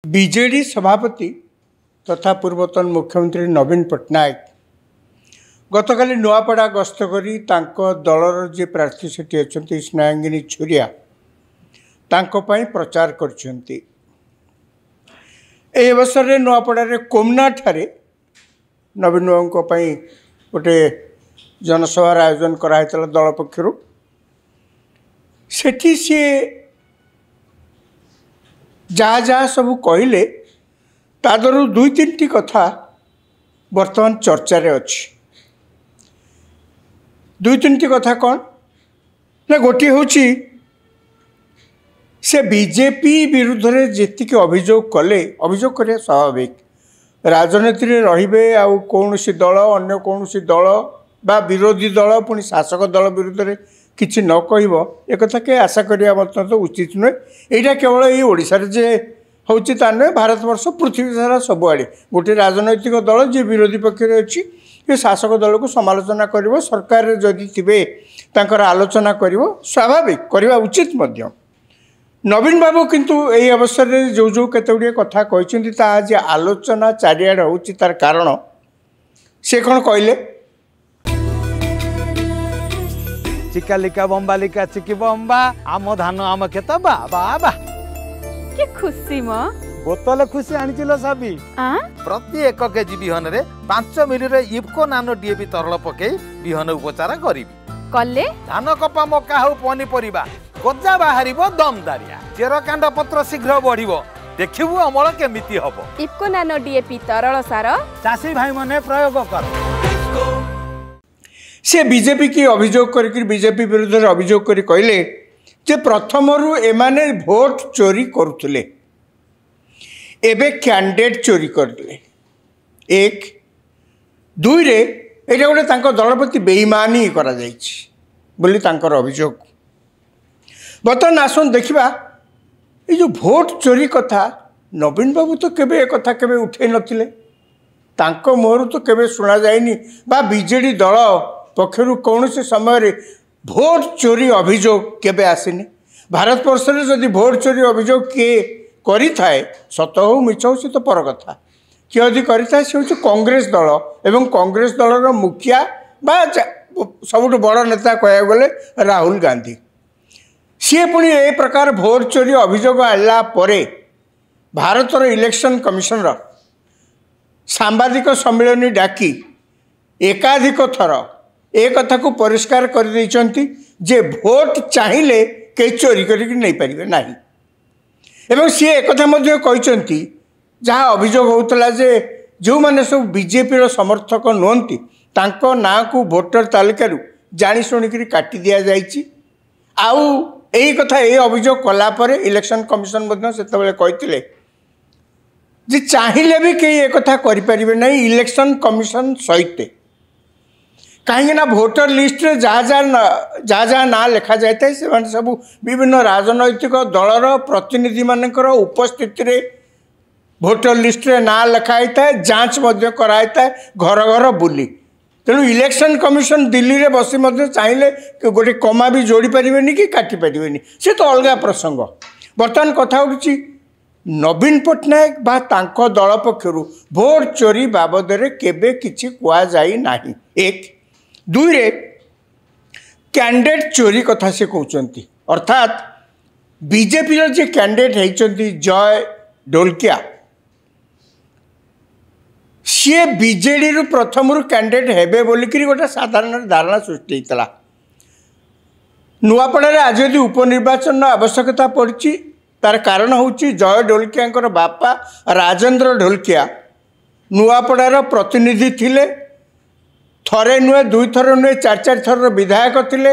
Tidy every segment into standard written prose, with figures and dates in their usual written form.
BJD सभापति तथा पूर्वतन मुख्यमंत्री नवीन पट्टनायक गतकाली नुआपड़ा गस्त करी दलर जे प्रार्थी सेठी अच्छा स्नेहांगिनी छुरिया प्रचार करछन्ति। एही अवसर में नुआपड़ा कोमना ठारे नवीन बाबू गोटे जनसभार आयोजन कराइला दल पक्षर सेठी सी जहाँ जहाँ सब कहले तादर दुई तीन टी कथा वर्तमान चर्चा रे अछि। दुई तीन टी कथा कौन ना गोटे हूँ से बीजेपी विरुद्ध रे जेतिक अभियोग कले अभियोग करे स्वाभाविक राजनीति रे रहिबे आउ कौनसी दल अन्य कौनसी दल बा विरोधी दल पुणी शासक दल विरुद्ध रे किछि न कहब एक के आशा करिया मतलब उचित नुहे। यहाँ केवल ये ओडिशा जे होची ता नुहे भारत वर्ष पृथ्वी सारा सबुआड़े गोटे राजनैतिक दल जी विरोधी पक्ष अच्छी ये शासक दल को समालोचना कर सरकार जदि थे तांकर आलोचना कर स्वाभाविक करवा उचित मध्य। नवीन बाबू किंतु यही अवसर में जो जो केतगुड़िए कथा कहते आज आलोचना चारिआडे होची तार कारण से कौन कहले चिकालिका बम्बालिका चिकी बम्बा आम धान आम खेत बा बा बा के खुशी म बोतल खुशी आनिचिलो साबी प्रति 1 केजी बिहन रे 5 मिली रे इफको नानो डीएपी तरल पके बिहन उपचार करिवि कले धान कपा मका हो पनी परिबा गजा बाहरिबो दमदारिया चेर कांड पत्र शीघ्र बढ़िबो देखिबु अमल केमिति हबो। इफको नानो डीएपी तरल सार चासी भाई माने प्रयोग कर से बीजेपी की अभियोग कर बीजेपी विरुद्ध अभियोग कर कहले जे प्रथम एमाने भोट चोरी करुले एबे कैंडिडेट चोरी करले एक दुई रे एटा गोटे तांको दल प्रति बेईमानी करा जायछि बोली तांकर अभियोग। बर्तमान आसन देखिबा ये जो भोट चोरी कथा नवीन बाबू तो केबे एक कथा केबे उठे नथिले तांको मोहरु तो केबे सुना जायनी बा बीजेडी दल पक्षर कौन से समय भोट चोरी अभियोग केबे आसीनी। भारत वर्ष में जदि भोट चोरी अभियोग किए करि थाए सत हो मिछ हो से तो पर कथा किए यदि करि थाए से होछि कांग्रेस दल एवं कांग्रेस दलर मुखिया बा सबुठ बड़ नेता कह गले राहुल गांधी सी पुणी ए प्रकार भोट चोरी अभियोग आला परे भारतर इलेक्शन कमिशनर सांबादिक सम्मेलन डाकी एकाधिक थर एक कथा को परिष्कार कर देइचंती जे भोट चाहिए के चोरी करिक नहीं पारिबे नाही एवं सी एक कथा मध्य कहचंती जहाँ अभियोग होतला जे जो माने सब बीजेपी रो समर्थक नोंती तांको ना को वोटर तालिका जानी शुणी काटी दिया जाइची आउ एही कथा ए अभियोग कला परे इलेक्शन कमिशन मध्य सेतबेले कहतिले जे चाहिए भी कई एक कथा करि परिबे नाही इलेक्शन कमिशन सहित कहीं भोटर लिस्ट रे जहाँ जहाँ ना लिखा जाए से सब विभिन्न राजनैतिक दलर प्रतिनिधि मानकर उपस्थिति रे भोटर लिस्ट रे ना लिखाई था जांच कराई था घर घर बुली तेणु इलेक्शन कमिशन दिल्ली रे बसी चाहिए गोटे कमा भी जोड़ी पारे कि काटी पारे से तो अलग प्रसंग। बर्तमान कथा उठी नवीन पट्टनायक बा तांको दल पक्षर भोट चोरी बाबद केबे किछि कुआ जाई नाही एक दुई रे कैंडिडेट चोरी कथा से कहते अर्थात बीजेपी जे कैंडिडेट होती जय ढोलकिया सी बीजेडी रु प्रथम कैंडिडेट हेबे बोलिकी गोटे साधारण धारणा सृष्टि होता नुआपड़ा आज यदि उपनिर्वाचन आवश्यकता पड़ी तार कारण हूँ जय ढोलकिया बापा राजेंद्र ढोलकिया नुआपड़ार प्रतिनिधि थिले थरे नुहे दुई थर नुहे चार चार थर विधायक थिले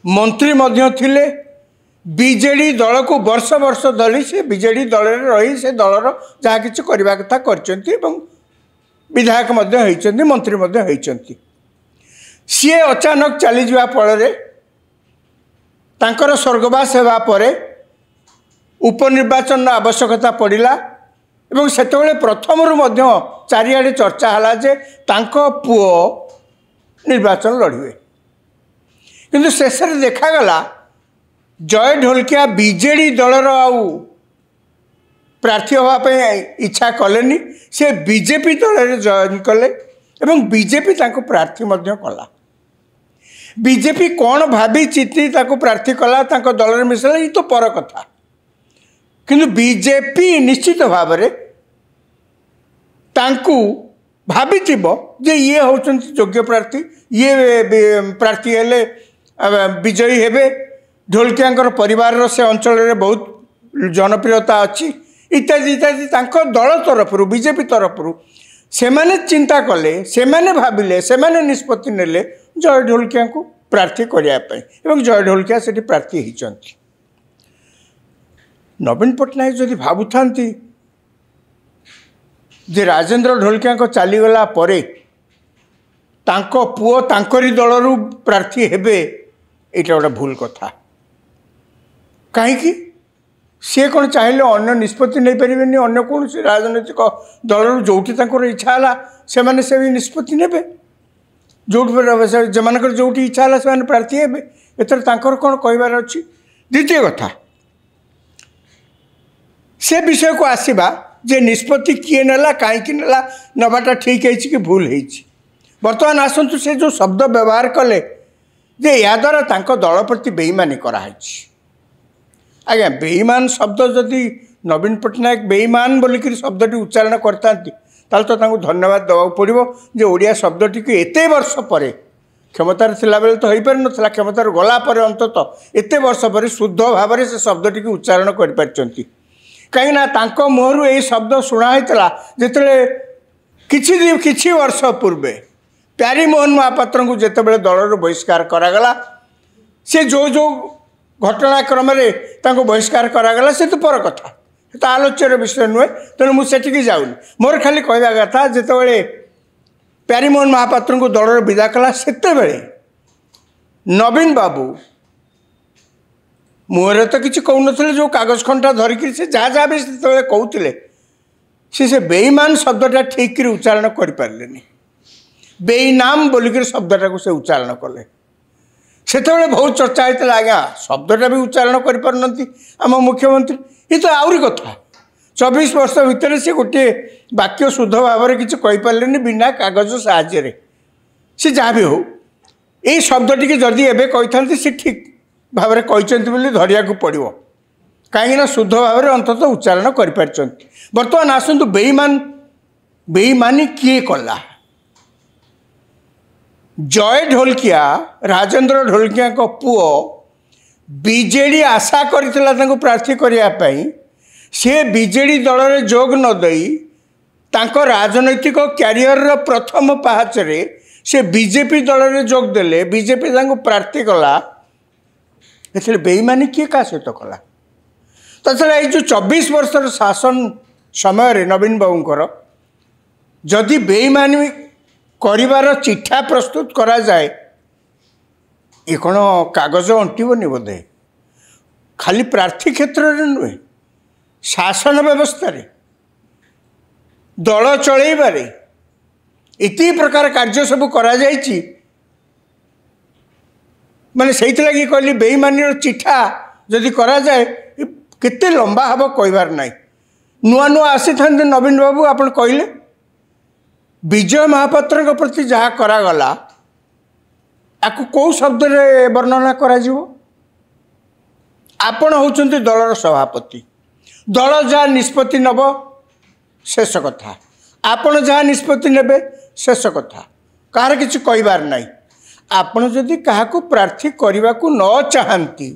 मंत्री मध्य थिले बीजेडी दल को वर्ष वर्ष धरी से बीजेडी दल रही से दलर जहाँ किसी करने कथा कर विधायक मंत्री होती सी अचानक चली जा फल स्वर्गवास होगा पर उपनिर्वाचन आवश्यकता पड़ा एवं सेतबेले प्रथम चारिआडे चर्चा है जे तांको पुओ निर्वाचन लड़े किंतु शेष देखा, देखा, गला जय ढोलकिया बीजेडी दलर आउ प्रार्थी होगापी इच्छा कले से बीजेपी दल जॉइन कले एवं बीजेपी ताको प्रार्थी मध्य कला बीजेपी कौन भाभी चिंती ताको प्रार्थी कला ताको दल में मिसला ये तो पर कथा किंतु बीजेपी निश्चित भाव में तांकू भाभी जे ये होचंती योग्य प्रार्थी ये प्रार्थी हेले विजयी हेबे ढोलकिया परिवार से अंचल रे बहुत जनप्रियता अच्छी इत्यादि इत्यादि तांको दल तरफ बीजेपी तरफ से माने चिंता कले से माने भाविले से माने निष्पत्ति नेले जय ढोलकिया को प्रार्थी करने एवं जय ढोलकिया से प्रार्थी होती नवीन पट्टनायक जदि भावुथांती जे राजेंद्र ढोलकिया को चलीगला परे तांको पुओ तांकरी दलरू प्रार्थी हेबे एटा गोटे भूल कथा कहीं सी कौन चाहिए अन्य निष्पत्ति नहीं पारे अन्य कौन राजनैतिक दल जोटी इच्छा है से माने से भी निष्पत्ति ने जो जमानकर जोटी इच्छा है से प्रार्थी हे एथर तांकर कौन कहबार अच्छी द्वितीय कथा से विषय को आसवा जे निष्पत्ति किए नेला कहीं नेला नवाटा ठीक है कि भूल है बर्तमान आसतु से जो शब्द व्यवहार कले जे या द्वारा तांको दल प्रति बेईमानी कराई आज्ञा बेईमान शब्द जदि नवीन पट्टनायक बेईमान बोलिक शब्दटी उच्चारण करता तो धन्यवाद देवा पड़ो जे ओडिया शब्दटी को एत वर्ष पर क्षमतार थिला बेले तो हो पार ना क्षमतार गला पर अंततः एत वर्ष पर शुद्ध भाव में से शब्दटी को उच्चारण कर कहीं मुहर ये शब्द शुणा होता जिते किछि वर्ष पूर्वे प्यारीमोहन महापात्र को जितेबाला दलर बहिष्कार करागला से जो जो घटनाक्रम बहिष्कार करागला से तो पर कथा तो आलोच्यर विषय नुहे तेणु मुझे जाऊनी मोर खाली कहवा कथा जितेबाला प्यारीमोहन महापात्र को दलर विदा कला सेते नवीन बाबू मुहर तो किसी कहून जो कागज खंडा धरिकी से जहाँ जहाँ भी से कहते से बेईमान शब्दटा ठीक उच्चारण करें बेईनाम बोलिक शब्दटा को से उच्चारण कले से बहुत चर्चा होता आज्ञा शब्दटा भी उच्चारण कर आम मुख्यमंत्री ये तो आहरी कथा 24 वर्ष भितर से गोटे वाक्य शुद्ध भाव में किसी कहींपारे बिना कागज साहाय्य से जहाँ भी हो ये शब्दटी जदि एवं कही था सी ठीक भाव में कहते धरिया पड़ो कहीं शुद्ध भाव में अंततः उच्चारण कर बर्तमान आसतु बेईमानी किए कला जय ढोलकिया राजेंद्र ढोलकिया को पुओ बीजेडी आशा करथिला प्रार्थी करने से बीजेडी दल में जोग नदई तांको राजनैतिक क्यारियर प्रथम पाहाचरे से बीजेपी दल में जोग देले बीजेपी प्रार्थी कला इसलिए बेईमानी किए क्या सहित कला तथा ये जो 24 वर्षर शासन समय नवीन बाबूंकर जदि बेईमानी करिवार चिठा प्रस्तुत करा जाए ये कौन कागज अंटबनी बोधे खाली प्रार्थी क्षेत्र में नुहे शासन व्यवस्था दल चलैबारे इति प्रकार कार्य सब करा जाइछि माने से कहली बेईमानी चिठा जदि करा जाए केते लंबा हम कहबार ना नुआ नुआ आसी था नवीन बाबू आप कहले विजय महापात्र प्रति जहाँ करागला आपको कौ शब्द रे वर्णना करा आपण होचंती दलर सभापति दल जहाँ निष्पत्ति नब शेष कथा आपण जहाँ निष्पत्ति नेबे शेष कथा कहार किछि कहबार नहीं आपण जदि क्या प्रार्थी करने को न चाहती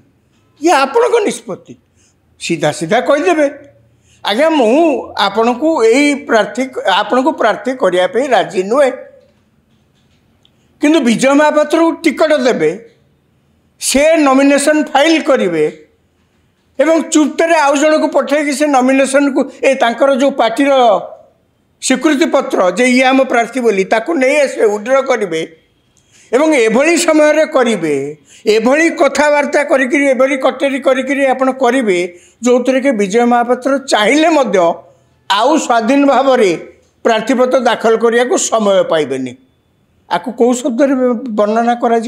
ये आपण को निष्पत्ति सीधा सीधा कहीदेवे आज्ञा मु आपण को यही प्रार्थी आपण को प्रार्थी करने राजी नुहे किंतु विजय महापात्र को टिकट देवे से नॉमिनेशन फाइल करेंगे एवं चुप्तर आउ जन को पठे से नॉमिनेशन को ए तांकर जो पार्टीर स्वीकृति पत्र जे ये आम प्रार्थी बोली ताको नहीं आसवे उड्र करेंगे एवं एभली समय करेंगे एभली कथबार्ता करी कटेरी करेंगे जो थे कि विजय महापात्र चाहिए आउ स्वाधीन भाव में प्रार्थीपत्र दाखल करने को समय पाइबेनी आपको कौ शब्द वर्णना करा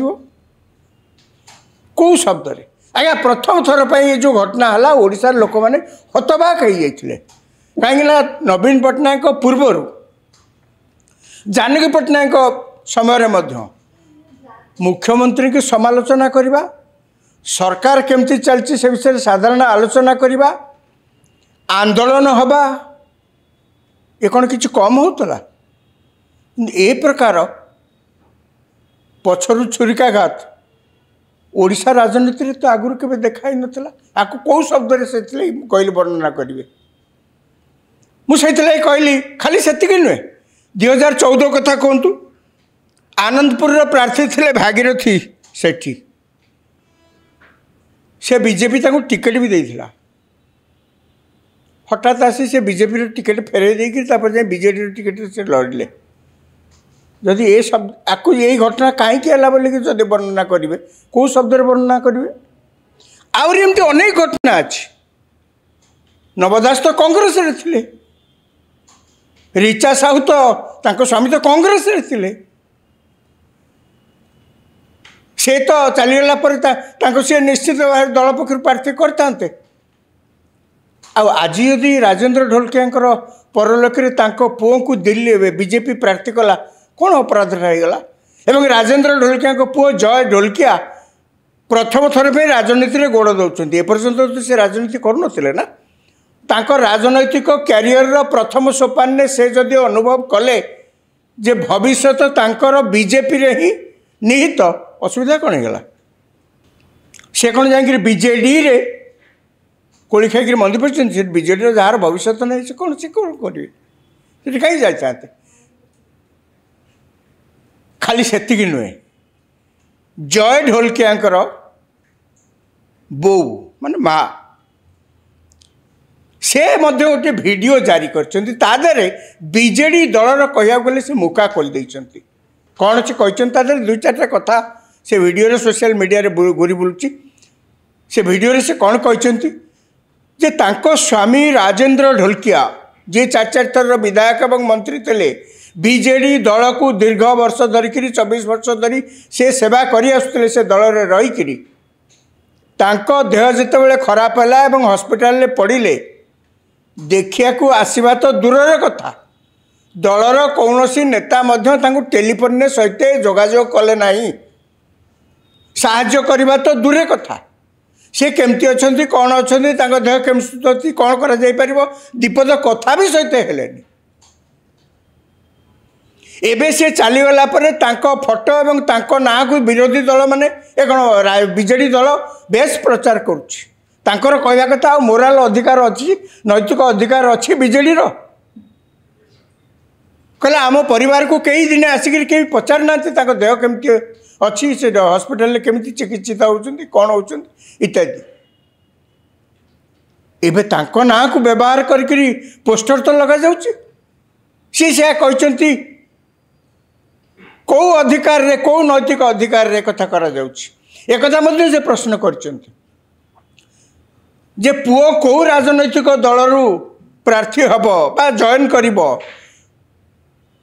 कौ शब्द आज्ञा प्रथम थर पर ये जो घटना है ओडिशार लोक मैंने हतबाक हो जाते कहीं नवीन पट्टनायक पूर्वर जानकी पट्टनायक समय मुख्यमंत्री की समालोचना करवा सरकार केमती चलती से विषय साधारण आलोचना करवा आंदोलन हवा ये कौन किसी कम होता ए प्रकार पछरु छुरिकाघात ओडिशा राजनीति में तो आगुरी केवे देखा ही नाला आपको कौ शब्द से कहली वर्णना करेंगे मुझे कहली खाली से नुहे 2014 कथा कहतु आनंदपुर प्रार्थी थे भागीरथी सेठी से बीजेपी टिकेट भी देता हठात आसी से बीजेपी टिकेट फेरे देकर बीजेडी टिकेट से लड़े जदि ये शब्द आपको यही घटना कहीं बोलिक जब वर्णना करेंगे कौ शब्द वर्णना करेंगे आमती अनेक घटना अच्छी नवदास तो कांग्रेस थे ऋचा साहू तो स्वामी तो कांग्रेस थे से तो चलीगला सी निश्चित भाव दल पक्ष प्रार्थी करते आज यदि राजेंद्र ढोलकिया परलोक पुओ को दिल्ली बीजेपी प्रार्थी कला कौन अपराध होगा एवं राजेंद्र ढोलकिया पुओ जय ढोलकिया प्रथम थर पर राजनीति में गोड़ दौरान एपर्यंत तो से राजनीति करुन ना तांकर राजनैतिक क्यारियर प्रथम सोपान ने से जदि अनुभव कले जे भविष्य तांकर बीजेपी रे ही निहित असुविधा कौन होगा से कौन जा बीजेडी रे कोड़ी खाई मंदी पड़ते बीजेडी जार भविष्य नहीं से कौन करेंगे कहीं जाते खाली से नुहे जय ढोलकिया बो मान माँ से गोटे वीडियो जारी कर बीजेडी दलर कह गले से मुका खोल कौन से कहते दुई चार कथा से वीडियो सोशल मीडिया रे घूरी बुलूची से वीडियो से कौन कहते जे तांको स्वामी राजेंद्र ढोलकिया जे चार थर विधायक और मंत्री थे बीजेडी दल को दीर्घ वर्ष धरिक 24 वर्ष धरी से सेवा करी आसुले से दल में रहीकि देह जिते खराब है और हस्पिटाल पड़े देखिया आसवा तो दूर कथा दलर कौन नेता टेलीफोन सहित जोगाजोग कले ना साहाय्य करवा तो दूर कथा सी केमती अच्छा कौन अच्छा देह केमती कौन कर दीपद कथा भी सहित हेलेनी एबे से चलीगला फोटो और तांको ना को विरोधी दल माने कौन बीजेडी दल बेस प्रचार कर कहवा कथा मोराल अधिकार अच्छी नैतिक अधिकार अच्छी बीजेडी कहले आम परिवार को कई दिन आसिक कहीं पचार ना देह केमती अच्छी से हस्पिटाल केमती चिकित्सित होती कौन होती इत्यादि एबे तांको ना को व्यवहार करी पोस्टर तो लगा जाउची सी से कहते कौ अधिकार रे कौ नैतिक अधिकार रे कथा करा जाउची एक कथा मध्य से प्रश्न करचंती जे पुओ कौ राजनैतिक दलरू प्रार्थी हबो बा जॉइन करिवो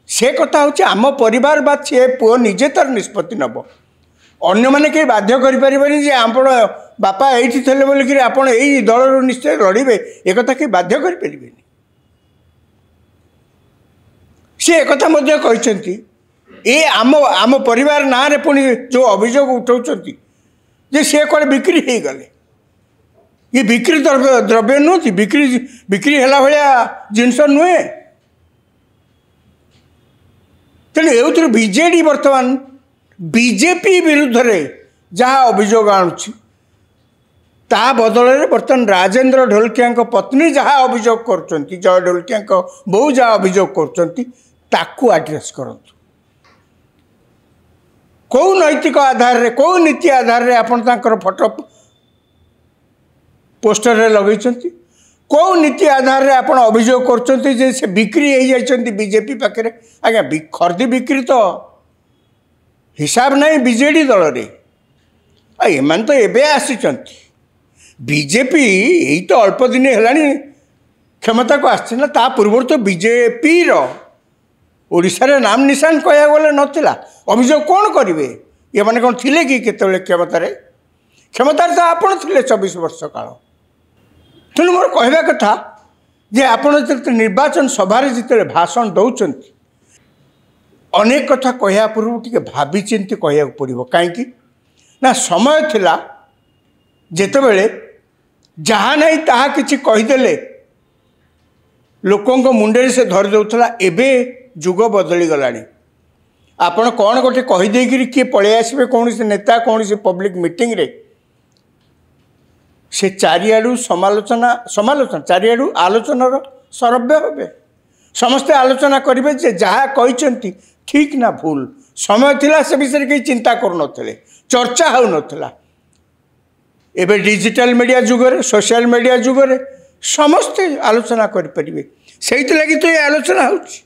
से कथा हूँ आम परिवार बा सी पुओ निजे तार निष्पत्ति नब अन्य मैंने कहीं बाध्य करें जे आप बापा ये थे बोलिक आप दल निश्चय लड़े एक कहीं बाध्य करें सी एक कहते ये आम आम परिवार ना रे पुणी जो अभियोग उठाऊँ जे सी कड़े बिक्री हो गले ये बिक्री द्रव्य नुहति बिक्री है भाया जिनस नुहे तेणु ये बीजेडी बर्तमान बीजेपी विरुद्ध रे जहाँ अभियोग आणुछि ता बदल बर्तमान राजेंद्र ढोलकिया पत्नी जहाँ अभियोग करुँच जय ढोलकिया बो जहाँ अभियोग करुँच आड्रेस करतु कौ नैतिक आधार रे कौ नीति आधार रे आपण तांकर फोटो पोस्टर रे लगैछंती कौ नीति आधार रे आपण अभियोग करछंती जे से बिक्री हो जाइछंती बीजेपी पाखे आज्ञा खर्दी बिक्री तो हिसाब नहीं बीजेडी दल रे एमान तो एबे आसीचंती बीजेपी यही तो अल्प दिन है क्षमता को आसना ता पूर्व तो बीजेपी ओडिशा रे नाम निशान कह गले नाला अभियोग कौन करेंगे ये मैंने कौन थिले कि केतबेले क्षमतार तो आपण थिले 24 वर्ष काल तेणु मोर कहवा कथा जे आपण जो निर्वाचन सभार जिते भाषण दौरान अनेक कथा कहया पूर्व टे भावी चिंती कहया पड़ो कहीं ना समय थिला जेतेबेले जहाँ नहीं ताहा किछि कहीदेले लोकों मुंडे से धरी दौला एबे जुग बदली गलानी आपण कौन गोटे कहीदेकि किए पलि आसबे कौन से नेता कौन से पब्लिक मीटिंग रे से चारिआडू समालोचना समालोचना चारिआडू आलोचनार सरव्य हे समस्ते आलोचना करेंगे जे जहाँ कहते ठीक ना भूल समय थिला से विषय कहीं चिंता करुनथिले चर्चा हो नथिला एबे डिजिटल मीडिया जुगरे सोशल मीडिया जुगरे समस्ते आलोचना करें से लगी तो ये आलोचना होची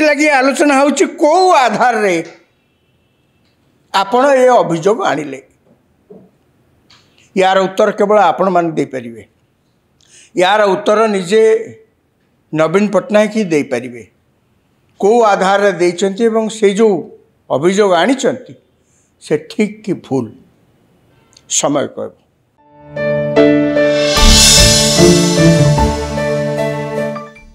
लगी आलोचना होची को आधार रे आपण ये अभियोग आनिले यार उत्तर केवल आपण मान दे परिबे यार उत्तर निजे नवीन पट्टनायक ही दे परिबे को आधार रे देचंती एवं से जो अभियोग आनिचंती से ठीक कि भूल समय कहब।